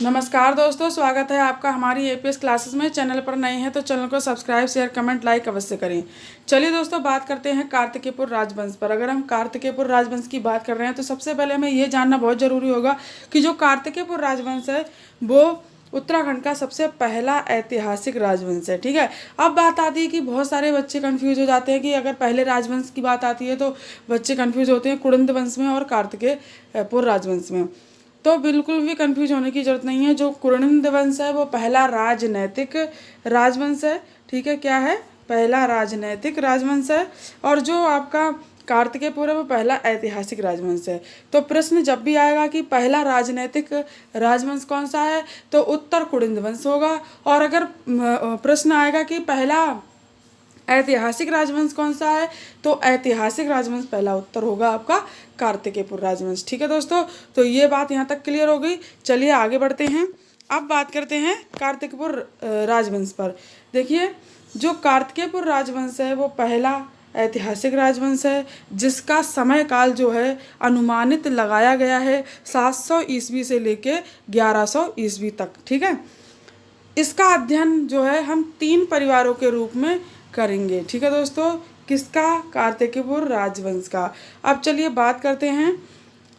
नमस्कार दोस्तों, स्वागत है आपका हमारी एपीएस क्लासेस में। चैनल पर नए हैं तो चैनल को सब्सक्राइब, शेयर, कमेंट, लाइक अवश्य करें। चलिए दोस्तों, बात करते हैं कार्तिकेयपुर राजवंश पर। अगर हम कार्तिकेयपुर राजवंश की बात कर रहे हैं तो सबसे पहले हमें ये जानना बहुत ज़रूरी होगा कि जो कार्तिकेयपुर राजवंश है वो उत्तराखंड का सबसे पहला ऐतिहासिक राजवंश है। ठीक है, अब बात आती है कि बहुत सारे बच्चे कंफ्यूज हो जाते हैं कि अगर पहले राजवंश की बात आती है तो बच्चे कंफ्यूज होते हैं कुड़िंद वंश में और कार्तिकेयपुर राजवंश में। तो बिल्कुल भी कंफ्यूज होने की ज़रूरत नहीं है। जो कुड़िंद वंश है वो पहला राजनैतिक राजवंश है। ठीक है, क्या है? पहला राजनैतिक राजवंश है। और जो आपका कार्तिकेयपुर है वो पहला ऐतिहासिक राजवंश है। तो प्रश्न जब भी आएगा कि पहला राजनैतिक राजवंश कौन सा है तो उत्तर कुड़िंद वंश होगा। और अगर प्रश्न आएगा कि पहला ऐतिहासिक राजवंश कौन सा है तो ऐतिहासिक राजवंश पहला उत्तर होगा आपका कार्तिकेयपुर राजवंश। ठीक है दोस्तों, तो ये बात यहाँ तक क्लियर हो गई। चलिए आगे बढ़ते हैं। अब बात करते हैं कार्तिकेयपुर राजवंश पर। देखिए, जो कार्तिकेयपुर राजवंश है वो पहला ऐतिहासिक राजवंश है जिसका समय काल जो है अनुमानित लगाया गया है 700 ईस्वी से लेके 1100 ईस्वी तक। ठीक है, इसका अध्ययन जो है हम 3 परिवारों के रूप में करेंगे। ठीक है दोस्तों, किसका? कार्तिकेयपुर राजवंश का। अब चलिए बात करते हैं।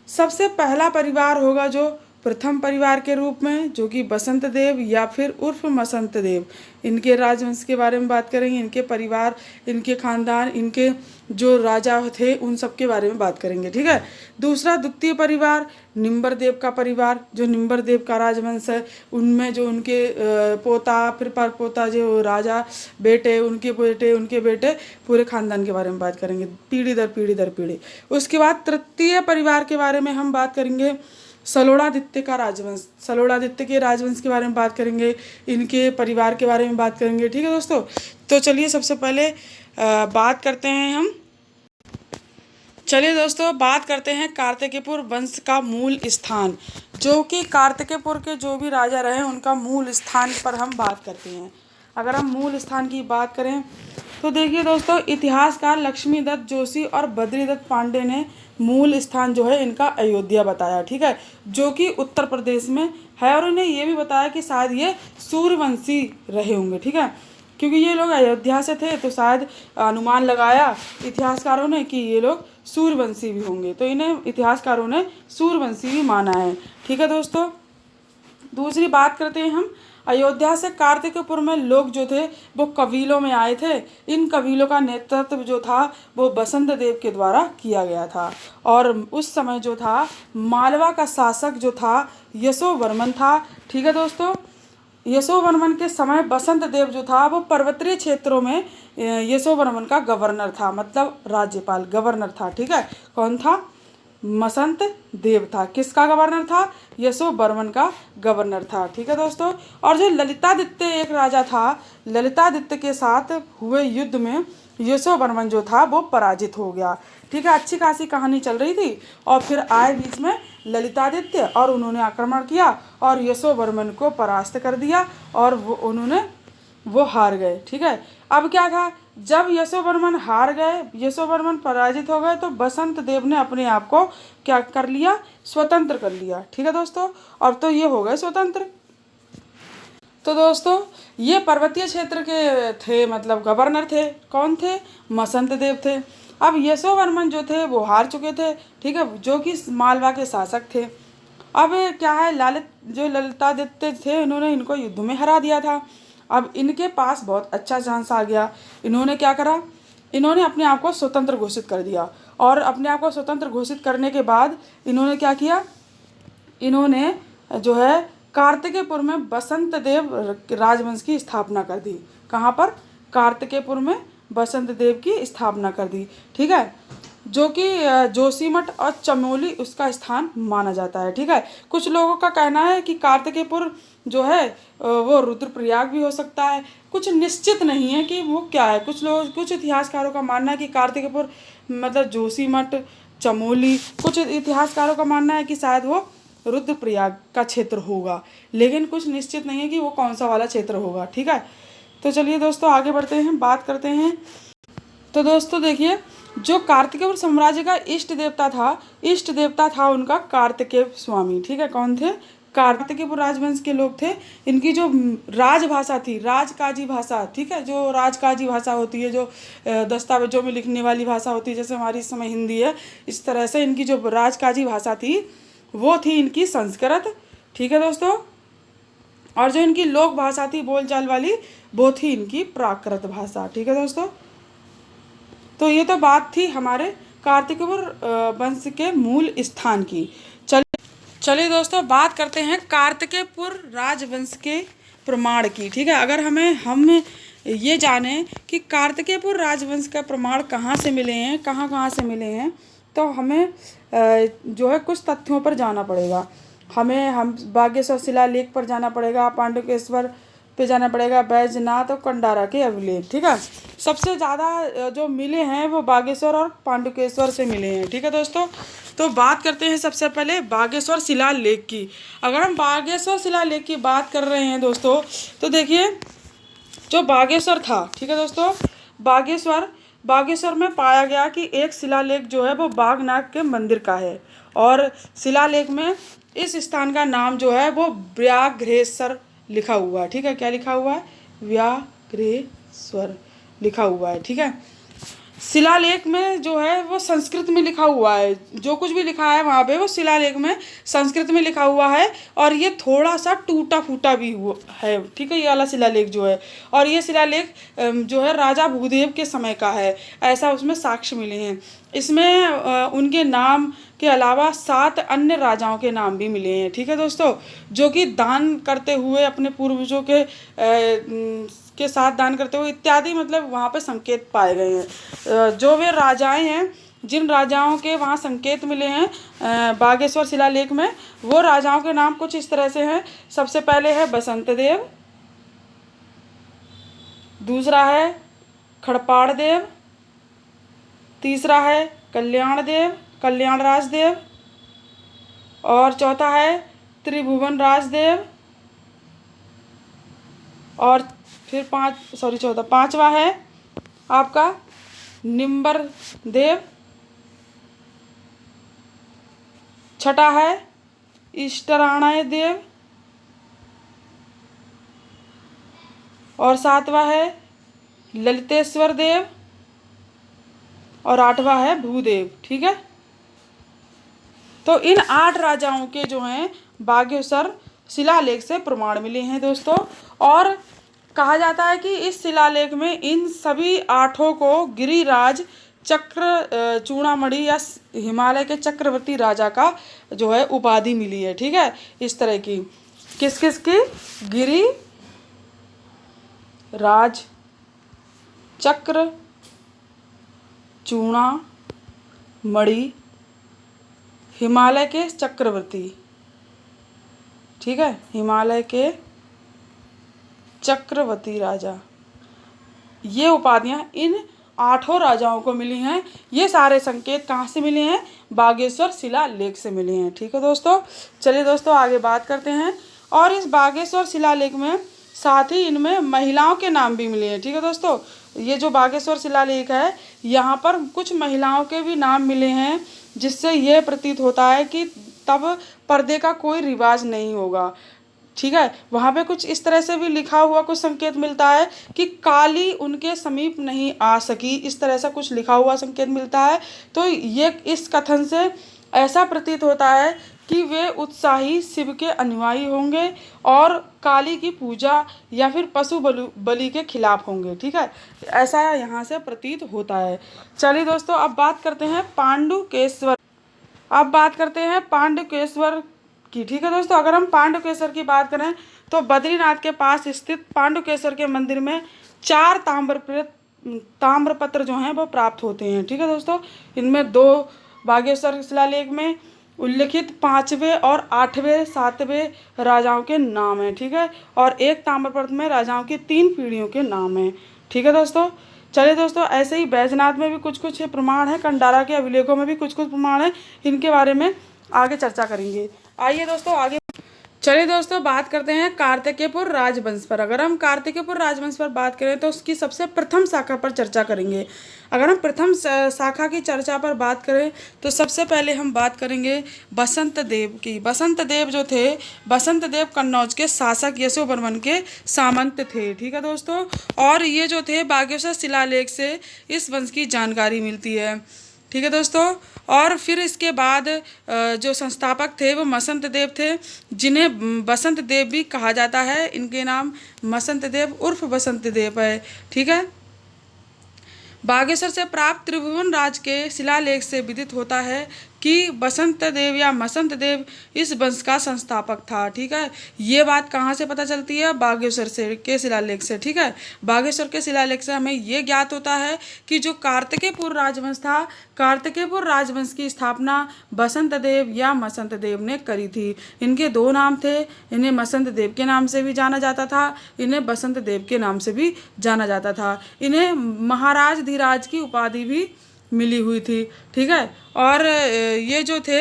सबसे पहला परिवार होगा जो प्रथम परिवार के रूप में, जो कि बसंत देव या फिर उर्फ मसंत देव, इनके राजवंश के बारे में बात करेंगे। इनके परिवार, इनके खानदान, इनके जो राजा थे उन सब के बारे में बात करेंगे। ठीक है, दूसरा द्वितीय परिवार निम्बर देव का परिवार, जो निम्बर देव का राजवंश है, उनमें जो उनके पोता फिर परपोता जो राजा बेटे, उनके बेटे पूरे खानदान के बारे में बात करेंगे, पीढ़ी दर पीढ़ी दर पीढ़ी। उसके बाद तृतीय परिवार के बारे में हम बात करेंगे सलोड़ादित्य का राजवंश। सलोड़ादित्य के राजवंश के बारे में बात करेंगे, इनके परिवार के बारे में बात करेंगे। ठीक है दोस्तों, तो चलिए सबसे पहले बात करते हैं हम। चलिए दोस्तों, बात करते हैं कार्तिकेयपुर वंश का मूल स्थान, जो कि कार्तिकेयपुर के जो भी राजा रहे उनका मूल स्थान पर हम बात करते हैं। अगर हम मूल स्थान की बात करें तो देखिए दोस्तों, इतिहासकार लक्ष्मीदत्त जोशी और बद्रीदत्त पांडे ने मूल स्थान जो है इनका अयोध्या बताया। ठीक है, जो कि उत्तर प्रदेश में है। और उन्हें ये भी बताया कि शायद ये सूर्यवंशी रहे होंगे। ठीक है, क्योंकि ये लोग अयोध्या से थे तो शायद अनुमान लगाया इतिहासकारों ने कि ये लोग सूर्यवंशी भी होंगे, तो इन्हें इतिहासकारों ने सूर्यवंशी भी माना है। ठीक है दोस्तों, दूसरी बात करते हैं हम। अयोध्या से कार्तिकेयपुर में लोग जो थे वो कबीलों में आए थे। इन कबीलों का नेतृत्व जो था वो बसंत देव के द्वारा किया गया था। और उस समय जो था मालवा का शासक जो था यशोवर्मन था। ठीक है दोस्तों, यशोवर्मन के समय बसंत देव जो था वो पर्वतीय क्षेत्रों में यशोवर्मन का गवर्नर था, मतलब राज्यपाल, गवर्नर था। ठीक है, कौन था? मसंत देव था। किसका गवर्नर था? यशोवर्मन का गवर्नर था। ठीक है दोस्तों, और जो ललितादित्य एक राजा था, ललितादित्य के साथ हुए युद्ध में यशोवर्मन जो था वो पराजित हो गया। ठीक है, अच्छी खासी कहानी चल रही थी और फिर आए बीच में ललितादित्य और उन्होंने आक्रमण किया और यशोवर्मन को परास्त कर दिया और वो हार गए। ठीक है, अब क्या था, जब यशोवर्मन हार गए, यशोवर्मन पराजित हो गए, तो बसंत देव ने अपने आप को क्या कर लिया? स्वतंत्र कर लिया। ठीक है दोस्तों, और तो ये हो गए स्वतंत्र। तो दोस्तों, ये पर्वतीय क्षेत्र के थे, मतलब गवर्नर थे। कौन थे? मसंत देव थे। अब यशोवर्मन जो थे वो हार चुके थे। ठीक है, जो कि मालवा के शासक थे। अब क्या है, ललितादित्य थे, इन्होंने इनको युद्ध में हरा दिया था। अब इनके पास बहुत अच्छा चांस आ गया। इन्होंने क्या करा? इन्होंने अपने आप को स्वतंत्र घोषित कर दिया। और अपने आप को स्वतंत्र घोषित करने के बाद इन्होंने क्या किया? इन्होंने जो है कार्तिकेयपुर में बसंत देव राजवंश की स्थापना कर दी। कहाँ पर? कार्तिकेयपुर में बसंत देव की स्थापना कर दी। ठीक है, जो कि जोशीमठ और चमोली उसका स्थान माना जाता है। ठीक है, कुछ लोगों का कहना है कि कार्तिकेयपुर जो है वो रुद्रप्रयाग भी हो सकता है। कुछ निश्चित नहीं है कि वो क्या है। कुछ इतिहासकारों का मानना है कि कार्तिकेयपुर मतलब जोशीमठ, चमोली, कुछ इतिहासकारों का मानना है कि शायद वो रुद्रप्रयाग का क्षेत्र होगा, लेकिन कुछ निश्चित नहीं है कि वो कौन सा वाला क्षेत्र होगा। ठीक है, तो चलिए दोस्तों आगे बढ़ते हैं, बात करते हैं। तो दोस्तों देखिए, जो कार्तिकेय साम्राज्य का इष्ट देवता था उनका कार्तिकेय स्वामी। ठीक है, कौन थे? कार्तिकेयपुर राजवंश के लोग थे। इनकी जो राजभाषा थी, राजकाजी भाषा, ठीक है, जो राजकाजी भाषा होती है, जो दस्तावेजों में लिखने वाली भाषा होती है, जैसे हमारी इस समय हिंदी है, इस तरह से इनकी जो राजकाजी भाषा थी वो थी इनकी संस्कृत। ठीक है दोस्तों, और जो इनकी लोक भाषा थी बोलचाल वाली वो थी इनकी प्राकृत भाषा। ठीक है दोस्तों, तो ये तो बात थी हमारे कार्तिकेयपुर वंश के मूल स्थान की। चलिए दोस्तों, बात करते हैं कार्तिकेयपुर राजवंश के प्रमाण की। ठीक है, अगर हम ये जानें कि कार्तिकेयपुर राजवंश का प्रमाण कहाँ से मिले हैं, कहाँ से मिले हैं, तो हमें जो है कुछ तथ्यों पर जाना पड़ेगा। हम बागेश्वर शिलालेख पर जाना पड़ेगा, पांडुकेश्वर पे जाना पड़ेगा, बैजनाथ और कंडारा के अभिलेख। ठीक है, सबसे ज़्यादा जो मिले हैं वो बागेश्वर और पांडुकेश्वर से मिले हैं। ठीक है दोस्तों, तो बात करते हैं सबसे पहले बागेश्वर शिलालेख की। अगर हम बागेश्वर शिलालेख की बात कर रहे हैं दोस्तों, तो देखिए जो बागेश्वर था, ठीक है दोस्तों, बागेश्वर में पाया गया कि एक शिलालेख जो है वो बागनाथ के मंदिर का है, और शिलालेख में इस स्थान का नाम जो है वो व्याघ्रेश्वर लिखा हुआ है। ठीक है, क्या लिखा हुआ है? व्याघ्रेश्वर लिखा हुआ है। ठीक है, शिलालेख में जो है वो संस्कृत में लिखा हुआ है, जो कुछ भी लिखा है वहाँ पे वो शिलालेख में संस्कृत में लिखा हुआ है, और ये थोड़ा सा टूटा फूटा भी हुआ है। ठीक है, ये वाला शिलालेख जो है, और ये शिलालेख जो है राजा भूदेव के समय का है, ऐसा उसमें साक्ष्य मिले हैं। इसमें उनके नाम के अलावा 7 अन्य राजाओं के नाम भी मिले हैं। ठीक है दोस्तों, जो कि दान करते हुए अपने पूर्वजों के साथ दान करते हुए इत्यादि, मतलब वहाँ पे संकेत पाए गए हैं। जो वे राजाएं हैं, जिन राजाओं के वहाँ संकेत मिले हैं बागेश्वर शिलालेख में, वो राजाओं के नाम कुछ इस तरह से हैं। सबसे पहले है बसंत देव, दूसरा है खड़पाड़ देव, तीसरा है कल्याण राजदेव, और चौथा है त्रिभुवन राजदेव, और फिर पांचवा है आपका निम्बर देव, छठा है इष्टराणय देव, और सातवां है ललितेश्वर देव, और 8वां है भूदेव। ठीक है, तो इन 8 राजाओं के जो हैं बागेश्वर शिलालेख से प्रमाण मिले हैं दोस्तों, और कहा जाता है कि इस शिलालेख में इन सभी 8 को गिरिराज चक्र चूड़ामणि या हिमालय के चक्रवर्ती राजा का जो है उपाधि मिली है। ठीक है, इस तरह की किस की? गिरिराज चक्र चूड़ामणि हिमालय के चक्रवर्ती। ठीक है, हिमालय के चक्रवर्ती राजा, ये उपाधियां इन 8 राजाओं को मिली हैं। ये सारे संकेत कहाँ से मिले हैं? बागेश्वर शिलालेख से मिले हैं। ठीक है दोस्तों, चलिए दोस्तों आगे बात करते हैं। और इस बागेश्वर शिलालेख में साथ ही इनमें महिलाओं के नाम भी मिले हैं। ठीक है दोस्तों, ये जो बागेश्वर शिलालेख है यहाँ पर कुछ महिलाओं के भी नाम मिले हैं, जिससे यह प्रतीत होता है कि तब पर्दे का कोई रिवाज नहीं होगा। ठीक है, वहाँ पे कुछ इस तरह से भी लिखा हुआ कुछ संकेत मिलता है कि काली उनके समीप नहीं आ सकी, इस तरह से कुछ लिखा हुआ संकेत मिलता है। तो ये इस कथन से ऐसा प्रतीत होता है कि वे उत्साही शिव के अनुयायी होंगे और काली की पूजा या फिर पशु बलि के खिलाफ होंगे। ठीक है, ऐसा यहाँ से प्रतीत होता है। चलिए दोस्तों, अब बात करते हैं पांडुकेश्वर की। ठीक है दोस्तों, अगर हम पांडुकेश्वर की बात करें तो बद्रीनाथ के पास स्थित पांडुकेश्वर के मंदिर में 4 ताम्रपत्र जो हैं वो प्राप्त होते हैं। ठीक है दोस्तों, इनमें 2 बागेश्वर शिलालेख में उल्लिखित 5वें और 8वें 7वें राजाओं के नाम हैं। ठीक है, और 1 ताम्रपत्र में राजाओं की 3 पीढ़ियों के नाम हैं। ठीक है दोस्तों, चलिए दोस्तों, ऐसे ही बैजनाथ में भी कुछ प्रमाण है, कंडारा के अभिलेखों में भी कुछ प्रमाण है, इनके बारे में आगे चर्चा करेंगे। आइए दोस्तों आगे चलिए दोस्तों, बात करते हैं कार्तिकेयपुर राजवंश पर। अगर हम कार्तिकेयपुर राजवंश पर बात करें तो उसकी सबसे प्रथम शाखा पर चर्चा करेंगे। अगर हम प्रथम शाखा की चर्चा पर बात करें तो सबसे पहले हम बात करेंगे बसंत देव की। बसंत देव जो थे, बसंत देव कन्नौज के शासक यशोवर्मन के सामंत थे। ठीक है दोस्तों, और ये जो थे बागेश्वर शिलालेख से इस वंश की जानकारी मिलती है। ठीक है दोस्तों, और फिर इसके बाद जो संस्थापक थे वो मसंत देव थे, जिन्हें बसंत देव भी कहा जाता है। इनके नाम मसंत देव उर्फ बसंत देव है। ठीक है, बागेश्वर से प्राप्त त्रिभुवन राज के शिलालेख से विदित होता है कि बसंत देव या मसंत देव इस वंश का संस्थापक था। ठीक है, ये बात कहाँ से पता चलती है? बागेश्वर से के शिलालेख से। ठीक है, बागेश्वर के शिलालेख से हमें ये ज्ञात होता है कि जो कार्तिकेयपुर राजवंश था, कार्तिकेयपुर राजवंश की स्थापना बसंत देव या मसंत देव ने करी थी। इनके दो नाम थे, इन्हें मसंत देव के नाम से भी जाना जाता था, इन्हें बसंत देव के नाम से भी जाना जाता था। इन्हें महाराज धीराज की उपाधि भी मिली हुई थी। ठीक है, और ये जो थे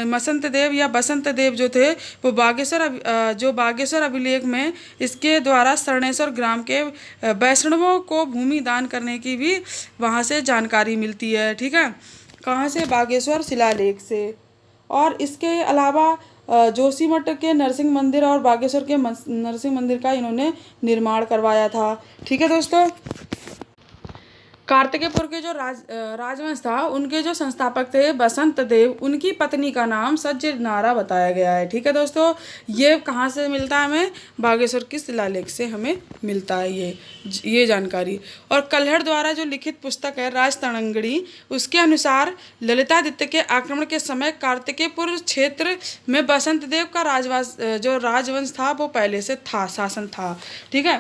मसंत देव या बसंत देव जो थे वो बागेश्वर अभिलेख में इसके द्वारा शरणेश्वर ग्राम के वैष्णवों को भूमि दान करने की भी वहाँ से जानकारी मिलती है। ठीक है, कहाँ से? बागेश्वर शिलालेख से। और इसके अलावा जोशीमठ के नरसिंह मंदिर और बागेश्वर के नरसिंह मंदिर का इन्होंने निर्माण करवाया था। ठीक है दोस्तों, कार्तिकेयपुर के जो राजवंश था उनके जो संस्थापक थे बसंत देव, उनकी पत्नी का नाम सज्जनारा बताया गया है। ठीक है दोस्तों, ये कहाँ से मिलता है हमें? बागेश्वर की शिलालेख से हमें मिलता है ये जानकारी। और कल्हड़ द्वारा जो लिखित पुस्तक है राजतरंगिणी, उसके अनुसार ललितादित्य के आक्रमण के समय कार्तिकेयपुर क्षेत्र में बसंत देव का राजवंश था वो पहले से था, शासन था। ठीक है,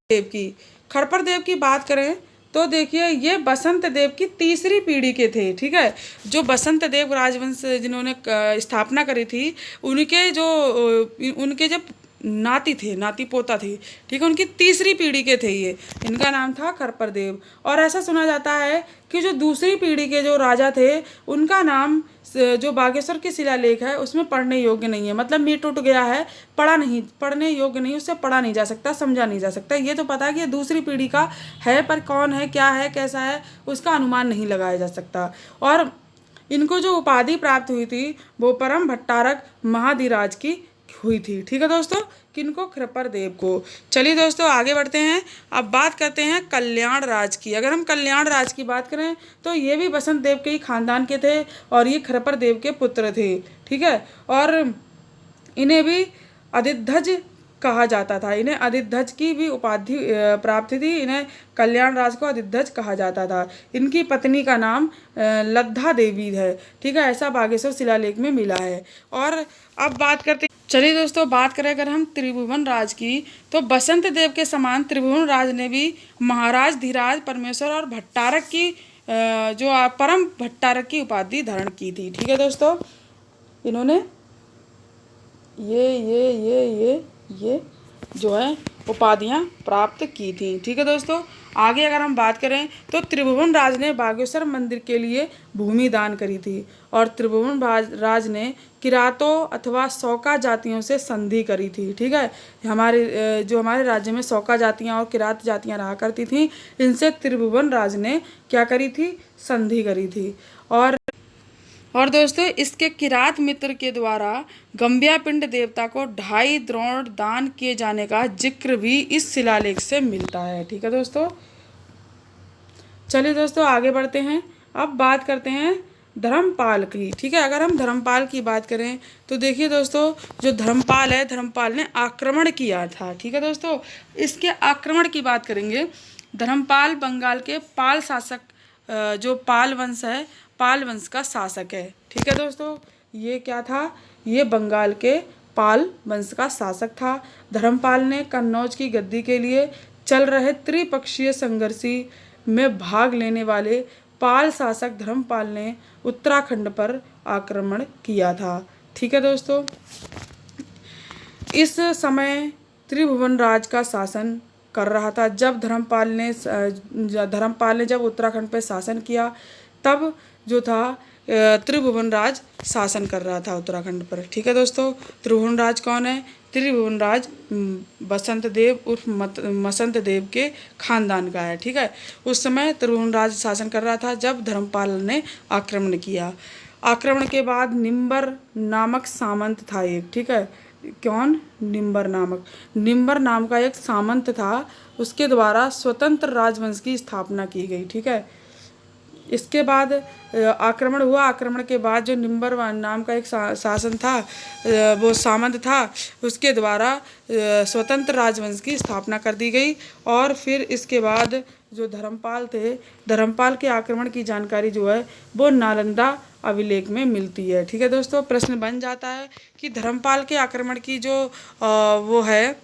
देव की खड़पर देव की बात करें तो देखिए ये बसंत देव की तीसरी पीढ़ी के थे। ठीक है, जो बसंत देव राजवंश जिन्होंने स्थापना करी थी उनके जो नाती थे, नाती पोता थे। ठीक है, उनकी तीसरी पीढ़ी के थे ये। इनका नाम था खड़पर देव। और ऐसा सुना जाता है कि जो दूसरी पीढ़ी के जो राजा थे उनका नाम जो बागेश्वर की शिलालेख है उसमें पढ़ने योग्य नहीं है, मतलब मिट उठ गया है, पढ़ने योग्य नहीं, उससे पढ़ा नहीं जा सकता, समझा नहीं जा सकता। ये तो पता है कि ये दूसरी पीढ़ी का है, पर कौन है, क्या है, कैसा है, उसका अनुमान नहीं लगाया जा सकता। और इनको जो उपाधि प्राप्त हुई थी वो परम भट्टारक महाधिराज की हुई थी। ठीक है दोस्तों, किनको? खड़पर देव को। चलिए दोस्तों आगे बढ़ते हैं। अब बात करते हैं कल्याण राज की। अगर हम कल्याण राज की बात करें तो ये भी बसंत देव के ही खानदान के थे और ये खड़पर देव के पुत्र थे। ठीक है, और इन्हें भी अधिध्वज कहा जाता था, इन्हें अधिध्वज की भी उपाधि प्राप्त थी, इन्हें कल्याण राज को अधिध्वज कहा जाता था। इनकी पत्नी का नाम लद्धा देवी है। ठीक है, ऐसा बागेश्वर शिलालेख में मिला है। और अब बात करते, चलिए दोस्तों बात करें अगर हम त्रिभुवन राज की, तो बसंत देव के समान त्रिभुवन राज ने भी महाराज धीराज, परमेश्वर और भट्टारक की जो परम भट्टारक की उपाधि धारण की थी। ठीक है दोस्तों, इन्होंने ये जो है उपाधियां प्राप्त की थी। ठीक है दोस्तों, आगे अगर हम बात करें तो त्रिभुवन राज ने बागेश्वर मंदिर के लिए भूमि दान करी थी और त्रिभुवन राज ने किरातों अथवा सौका जातियों से संधि करी थी। ठीक है, हमारे राज्य में सौका जातियां और किरात जातियां रहा करती थीं, इनसे त्रिभुवन राज ने क्या करी थी? संधि करी थी। और दोस्तों इसके किरात मित्र के द्वारा गंबिया पिंड देवता को 2.5 द्रोण दान किए जाने का जिक्र भी इस शिलालेख से मिलता है। ठीक है दोस्तों, चलिए दोस्तों आगे बढ़ते हैं। अब बात करते हैं धर्मपाल की। ठीक है, अगर हम धर्मपाल की बात करें तो देखिए दोस्तों, जो धर्मपाल है, धर्मपाल ने आक्रमण किया था। ठीक है दोस्तों, इसके आक्रमण की बात करेंगे। धर्मपाल बंगाल के पाल शासक, जो पाल वंश है, पाल वंश का शासक है। ठीक है दोस्तों, ये क्या था? ये बंगाल के पाल वंश का शासक था। धर्मपाल ने कन्नौज की गद्दी के लिए चल रहे त्रिपक्षीय संघर्ष में भाग लेने वाले पाल शासक धर्मपाल ने उत्तराखंड पर आक्रमण किया था। ठीक है दोस्तों, इस समय त्रिभुवन राज का शासन कर रहा था। जब धर्मपाल ने जब उत्तराखंड पर शासन किया तब जो था त्रिभुवन राज शासन कर रहा था उत्तराखंड पर। ठीक है दोस्तों, त्रिभुवन राज कौन है? त्रिभुवन राज बसंत देव उर्फ मसंत देव के खानदान का है। ठीक है, उस समय त्रिभुवन राज शासन कर रहा था जब धर्मपाल ने आक्रमण किया। आक्रमण के बाद निम्बर नामक सामंत था एक। ठीक है, कौन? निम्बर नाम का एक सामंत था, उसके द्वारा स्वतंत्र राजवंश की स्थापना की गई। ठीक है, इसके बाद आक्रमण हुआ। आक्रमण के बाद जो निम्बर नाम का एक शासन था, वो सामंत था, उसके द्वारा स्वतंत्र राजवंश की स्थापना कर दी गई। और फिर इसके बाद जो धर्मपाल थे, धर्मपाल के आक्रमण की जानकारी जो है वो नालंदा अभिलेख में मिलती है। ठीक है दोस्तों, प्रश्न बन जाता है कि धर्मपाल के आक्रमण की जो वो है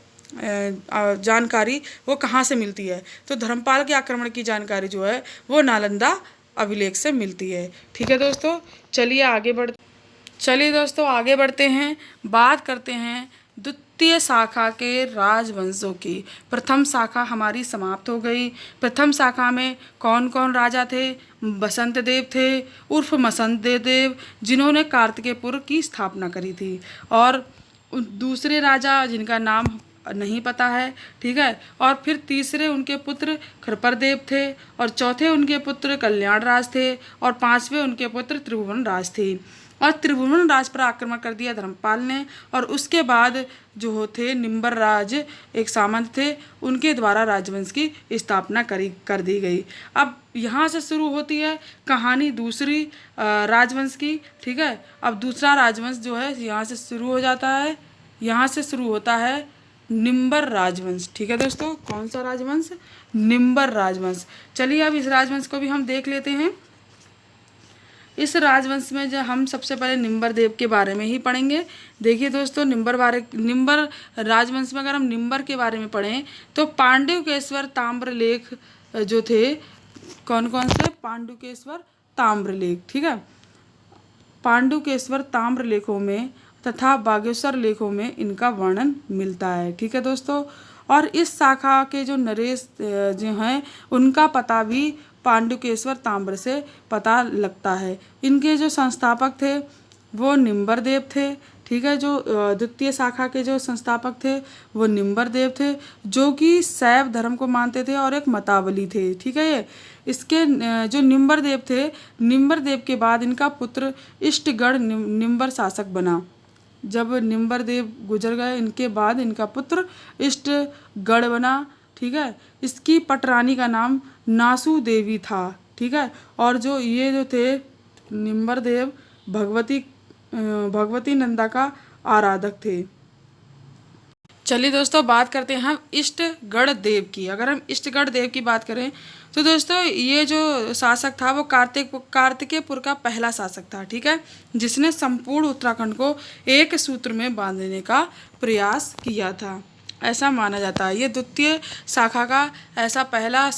जानकारी वो कहाँ से मिलती है? तो धर्मपाल के आक्रमण की जानकारी जो है वो नालंदा अभिलेख से मिलती है। ठीक है दोस्तों, चलिए दोस्तों आगे बढ़ते हैं। बात करते हैं द्वितीय शाखा के राजवंशों की। प्रथम शाखा हमारी समाप्त हो गई। प्रथम शाखा में कौन कौन राजा थे? बसंत देव थे उर्फ मसंत देव, जिन्होंने कार्तिकेयपुर की स्थापना करी थी। और दूसरे राजा जिनका नाम नहीं पता है। ठीक है, और फिर तीसरे उनके पुत्र खरपर देव थे, और चौथे उनके पुत्र कल्याण राज थे, और पांचवें उनके पुत्र त्रिभुवन राज थे। और त्रिभुवन राज पर आक्रमण कर दिया धर्मपाल ने, और उसके बाद जो थे निम्बर राज एक सामंत थे, उनके द्वारा राजवंश की स्थापना कर दी गई। अब यहाँ से शुरू होती है कहानी दूसरी राजवंश की। ठीक है, अब दूसरा राजवंश जो है यहाँ से शुरू हो जाता है, यहाँ से शुरू होता है निम्बर राजवंश। ठीक है दोस्तों, कौन सा राजवंश? निम्बर राजवंश। चलिए अब इस राजवंश को भी हम देख लेते हैं। इस राजवंश में जो हम सबसे पहले निम्बर देव के बारे में ही पढ़ेंगे। देखिए दोस्तों, निम्बर राजवंश में अगर हम निम्बर के बारे में पढ़ें तो पांडुकेश्वर ताम्रलेख जो थे, कौन कौन से? पांडुकेश्वर ताम्रलेख। ठीक है, पांडुकेश्वर ताम्रलेखों में तथा बागेश्वर लेखों में इनका वर्णन मिलता है। ठीक है दोस्तों, और इस शाखा के जो नरेश जो हैं उनका पता भी पांडुकेश्वर ताम्र से पता लगता है। इनके जो संस्थापक थे वो निम्बर देव थे। ठीक है, जो द्वितीय शाखा के जो संस्थापक थे वो निम्बर देव थे, जो कि शैव धर्म को मानते थे और एक मतावली थे। ठीक है, ये इसके जो निम्बर देव थे, निम्बर देव के बाद इनका पुत्र इष्टगढ़ निम्बर शासक बना। जब निम्बर देव गुजर गए, इनके बाद इनका पुत्र इष्टगढ़ बना। ठीक है, इसकी पटरानी का नाम नासु देवी था। ठीक है, और जो थे निम्बर देव भगवती नंदा का आराधक थे। चलिए दोस्तों बात करते हैं हम इष्टगढ़ देव की। अगर हम इष्टगढ़ देव की बात करें तो दोस्तों ये जो शासक था वो कार्तिकेयपुर का पहला शासक था। ठीक है, जिसने संपूर्ण उत्तराखंड को एक सूत्र में बांधने का प्रयास किया था, ऐसा माना जाता है। ये द्वितीय शाखा का ऐसा पहला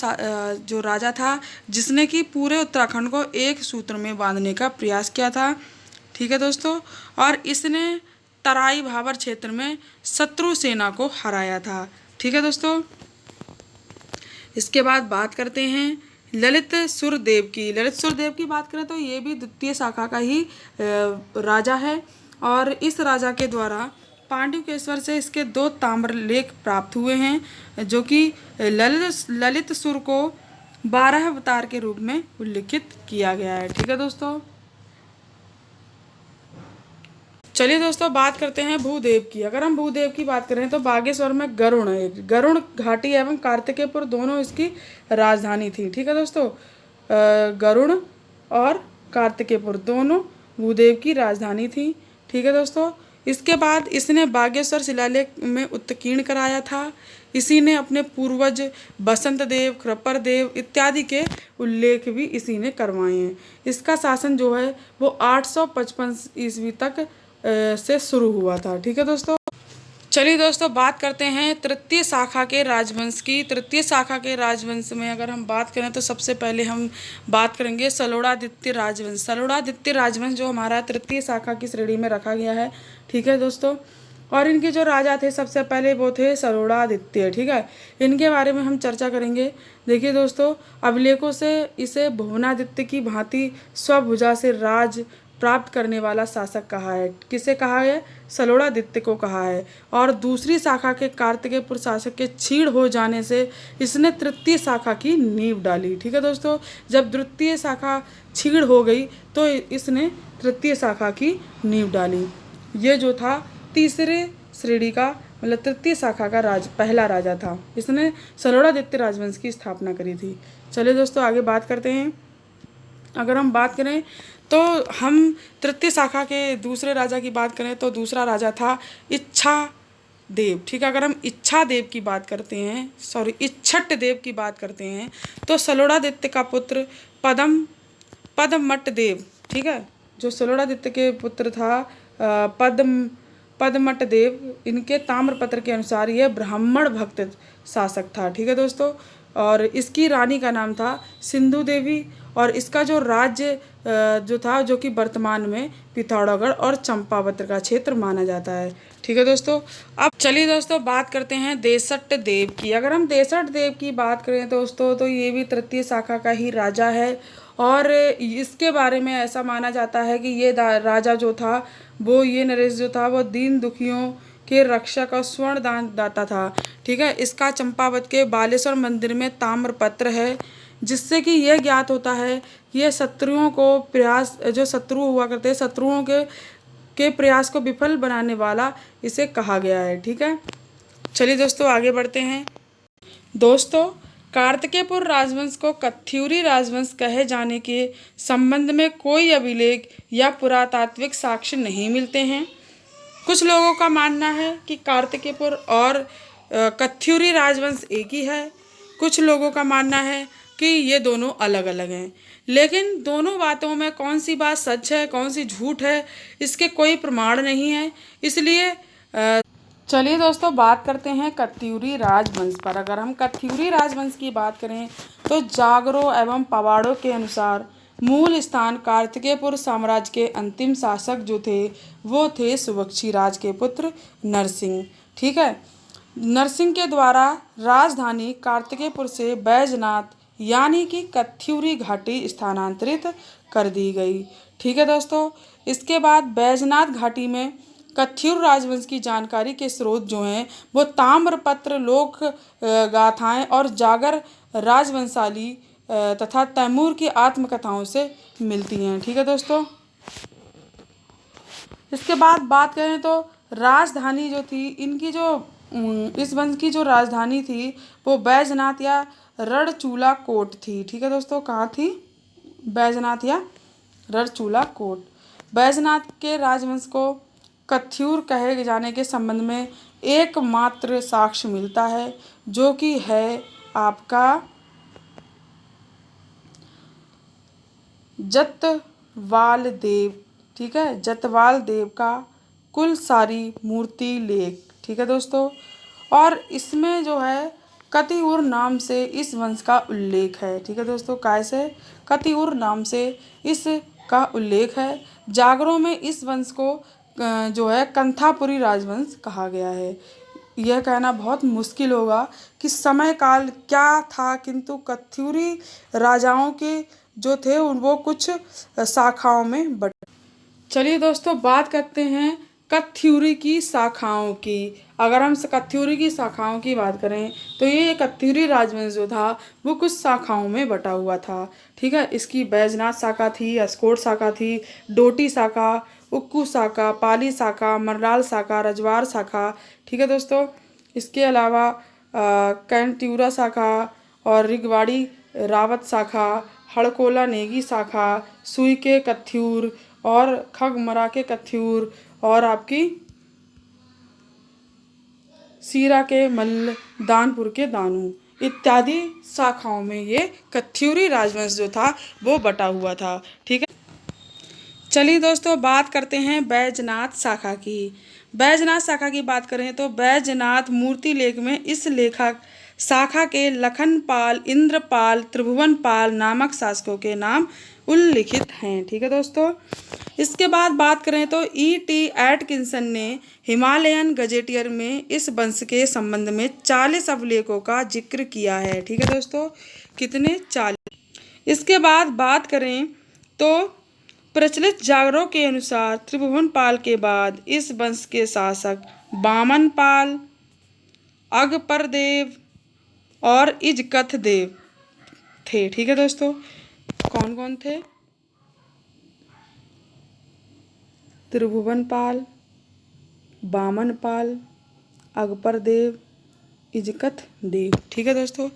जो राजा था जिसने कि पूरे उत्तराखंड को एक सूत्र में बांधने का प्रयास किया था। ठीक है दोस्तों, और इसने तराई भाबर क्षेत्र में शत्रु सेना को हराया था। ठीक है दोस्तों, इसके बाद बात करते हैं ललित सुरदेव की। ललित सुरदेव की बात करें तो ये भी द्वितीय शाखा का ही राजा है, और इस राजा के द्वारा पांडुकेश्वर से इसके 2 ताम्रलेख प्राप्त हुए हैं, जो कि ललित सुर को 12 अवतार के रूप में उल्लिखित किया गया है। ठीक है दोस्तों, चलिए दोस्तों बात करते हैं भूदेव की। अगर हम भूदेव की बात करें तो बागेश्वर में गरुड़ है। गरुड़ घाटी एवं कार्तिकेयपुर दोनों इसकी राजधानी थी। ठीक है दोस्तों, गरुड़ और कार्तिकेयपुर दोनों भूदेव की राजधानी थी। ठीक है दोस्तों, इसके बाद इसने बागेश्वर शिलालेख में उत्कीर्ण कराया था। इसी ने अपने पूर्वज बसंत देव, खरपर देव इत्यादि के उल्लेख भी इसी ने करवाए हैं। इसका शासन जो है वो 855 ईस्वी तक से शुरू हुआ था। ठीक है दोस्तों, चलिए दोस्तों बात करते हैं तृतीय शाखा के राजवंश की। तृतीय शाखा के राजवंश में अगर हम बात करें तो सबसे पहले हम बात करेंगे सलोड़ादित्य राजवंश। सलोड़ादित्य राजवंश जो हमारा तृतीय शाखा की श्रेणी में रखा गया है। ठीक है दोस्तों, और इनके जो राजा थे सबसे पहले वो थे सरोड़ादित्य। ठीक है, इनके बारे में हम चर्चा करेंगे। देखिए दोस्तों, अभिलेखों से इसे भुवनादित्य की भांति स्वभुजा से राज प्राप्त करने वाला शासक कहा है। किसे कहा है? सलोड़ादित्य को कहा है। और दूसरी शाखा के कार्तिकेयपुर शासक के छीड़ हो जाने से इसने तृतीय शाखा की नींव डाली। ठीक है दोस्तों, जब द्वितीय शाखा छीड़ हो गई तो इसने तृतीय शाखा की नींव डाली। ये जो था तीसरे श्रेणी का मतलब तृतीय शाखा का पहला राजा था। इसने सलोड़ादित्य राजवंश की स्थापना करी थी। चलिए दोस्तों आगे बात करते हैं। अगर हम बात करें तो हम तृतीय शाखा के दूसरे राजा की बात करें तो दूसरा राजा था इच्छा देव। ठीक है, अगर हम इच्छा देव की बात करते हैं, इच्छट देव की बात करते हैं तो सलोड़ादित्य का पुत्र पदमट देव। ठीक है, जो सलोड़ादित्य के पुत्र था पदमट देव, इनके ताम्रपत्र के अनुसार यह ब्राह्मण भक्त शासक था। ठीक है दोस्तों, और इसकी रानी का नाम था सिंधु देवी। और इसका जो राज्य जो था, जो कि वर्तमान में पिथौरागढ़ और चंपावत का क्षेत्र माना जाता है। ठीक है दोस्तों, अब चलिए दोस्तों बात करते हैं देसट देव की। अगर हम देसट देव की बात करें दोस्तों तो ये भी तृतीय शाखा का ही राजा है। और इसके बारे में ऐसा माना जाता है कि ये राजा जो था वो ये नरेश जो था वो दीन दुखियों के रक्षक और स्वर्ण दान दाता था। ठीक है, इसका चंपावत के बालेश्वर मंदिर में ताम्रपत्र है, जिससे कि यह ज्ञात होता है ये शत्रुओं को प्रयास जो शत्रु हुआ करते हैं शत्रुओं के प्रयास को विफल बनाने वाला इसे कहा गया है। ठीक है, चलिए दोस्तों आगे बढ़ते हैं। दोस्तों, कार्तिकेयपुर राजवंश को कत्यूरी राजवंश कहे जाने के संबंध में कोई अभिलेख या पुरातात्विक साक्ष्य नहीं मिलते हैं। कुछ लोगों का मानना है कि कार्तिकेयपुर और कत्यूरी राजवंश एक ही है। कुछ लोगों का मानना है कि ये दोनों अलग अलग हैं। लेकिन दोनों बातों में कौन सी बात सच है कौन सी झूठ है, इसके कोई प्रमाण नहीं है। इसलिए चलिए दोस्तों बात करते हैं कत्यूरी राजवंश पर। अगर हम कत्यूरी राजवंश की बात करें तो जागरों एवं पवाड़ों के अनुसार मूल स्थान कार्तिकेयपुर साम्राज्य के अंतिम शासक जो थे वो थे सुबक्षी राज के पुत्र नरसिंह। ठीक है, नरसिंह के द्वारा राजधानी कार्तिकेयपुर से बैजनाथ यानी कि कत्यूरी घाटी स्थानांतरित कर दी गई। ठीक है दोस्तों, इसके बाद बैजनाथ घाटी में कत्यूर राजवंश की जानकारी के स्रोत जो हैं वो ताम्रपत्र, लोक गाथाएं और जागर राजवंशाली तथा तैमूर की आत्मकथाओं से मिलती हैं। ठीक है दोस्तों, इसके बाद बात करें तो राजधानी जो थी इनकी जो इस वंश की जो राजधानी थी वो बैजनाथ या रणचूला कोट थी। ठीक है दोस्तों, कहाँ थी? बैजनाथ या रणचूला कोट। बैजनाथ के राजवंश को कत्यूर कहे जाने के संबंध में एकमात्र साक्ष्य मिलता है जो कि है आपका जतवाल देव। ठीक है, जतवाल देव का कुलसारी मूर्ति लेख। ठीक है दोस्तों, और इसमें जो है कतिउर नाम से इस वंश का उल्लेख है। ठीक है दोस्तों, कैसे? कतिउर नाम से इसका उल्लेख है। जागरों में इस वंश को जो है कंथापुरी राजवंश कहा गया है। यह कहना बहुत मुश्किल होगा कि समय काल क्या था, किंतु कत्यूरी राजाओं के जो थे वो कुछ शाखाओं में बट। चलिए दोस्तों बात करते हैं कत्यूरी की शाखाओं की। अगर हम कत्यूरी की शाखाओं की बात करें तो ये कत्यूरी राजवंश जो था वो कुछ शाखाओं में बटा हुआ था। ठीक है, इसकी बैजनाथ शाखा थी, अस्कोट शाखा थी, डोटी शाखा, उक्कू शाखा, पाली शाखा, मरलाल शाखा, रजवार शाखा। ठीक है दोस्तों, इसके अलावा कैंट्यूरा शाखा और रिगवाड़ी रावत शाखा, हड़कोला नेगी शाखा, सुई के कत्यूर और खगमरा के कत्यूर और आपकी सीरा के मल्ल, दानपुर के दानू इत्यादि शाखाओं में ये कत्यूरी राजवंश जो था वो बटा हुआ था। ठीक है, चलिए दोस्तों बात करते हैं बैजनाथ शाखा की। बैजनाथ शाखा की बात करें तो बैजनाथ मूर्ति लेख में इस लेखक शाखा के लखनपाल, इंद्रपाल, त्रिभुवनपाल नामक शासकों के नाम उल्लिखित हैं। ठीक है दोस्तों, इसके बाद बात करें तो E.T. एटकिंसन ने हिमालयन गजेटियर में इस वंश के संबंध में 40 अभिलेखों का जिक्र किया है। ठीक है दोस्तों, कितने? 40। इसके बाद बात करें तो प्रचलित जागरों के अनुसार त्रिभुवनपाल के बाद इस वंश के शासक वामनपाल, अगपरदेव और इजकथदेव थे। ठीक है दोस्तों, कौन कौन थे? त्रिभुवनपाल, वामनपाल, अगपरदेव, इजकथदेव। ठीक है दोस्तों,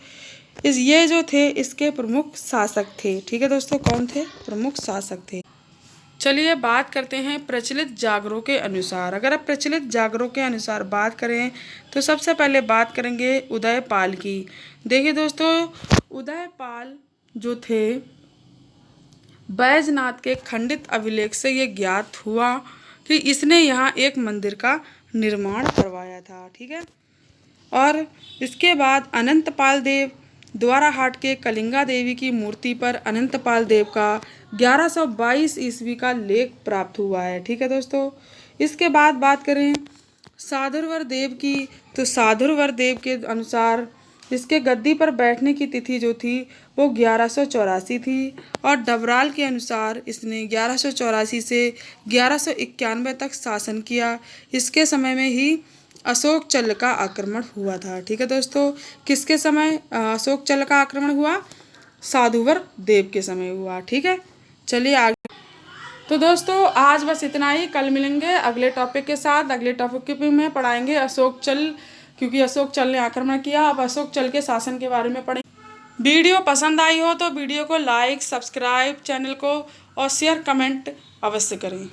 ये जो थे इसके प्रमुख शासक थे। ठीक है दोस्तों, कौन थे? प्रमुख शासक थे। चलिए बात करते हैं प्रचलित जागरों के अनुसार। अगर आप प्रचलित जागरों के अनुसार बात करें तो सबसे पहले बात करेंगे उदयपाल की। देखिए दोस्तों, उदयपाल जो थे बैजनाथ के खंडित अभिलेख से ये ज्ञात हुआ कि इसने यहाँ एक मंदिर का निर्माण करवाया था। ठीक है, और इसके बाद अनंतपाल देव द्वाराहाट के कलिंगा देवी की मूर्ति पर अनंतपाल देव का 1122 ईस्वी का लेख प्राप्त हुआ है। ठीक है दोस्तों, इसके बाद बात करें साधुरवर देव की, तो साधुरवर देव के अनुसार इसके गद्दी पर बैठने की तिथि जो थी वो 1184 थी, और डबराल के अनुसार इसने 1184 से 1191 तक शासन किया। इसके समय में ही अशोक चल का आक्रमण हुआ था। ठीक है दोस्तों, किसके समय अशोक चल का आक्रमण हुआ? साधुवर देव के समय हुआ। ठीक है, चलिए आगे। तो दोस्तों आज बस इतना ही, कल मिलेंगे अगले टॉपिक के साथ। अगले टॉपिक में पढ़ाएंगे अशोक चल, क्योंकि अशोक चल ने आक्रमण किया। अब अशोक चल के शासन के बारे में पढ़ेंगे। वीडियो पसंद आई हो तो वीडियो को लाइक, सब्सक्राइब, चैनल को और शेयर, कमेंट अवश्य करें।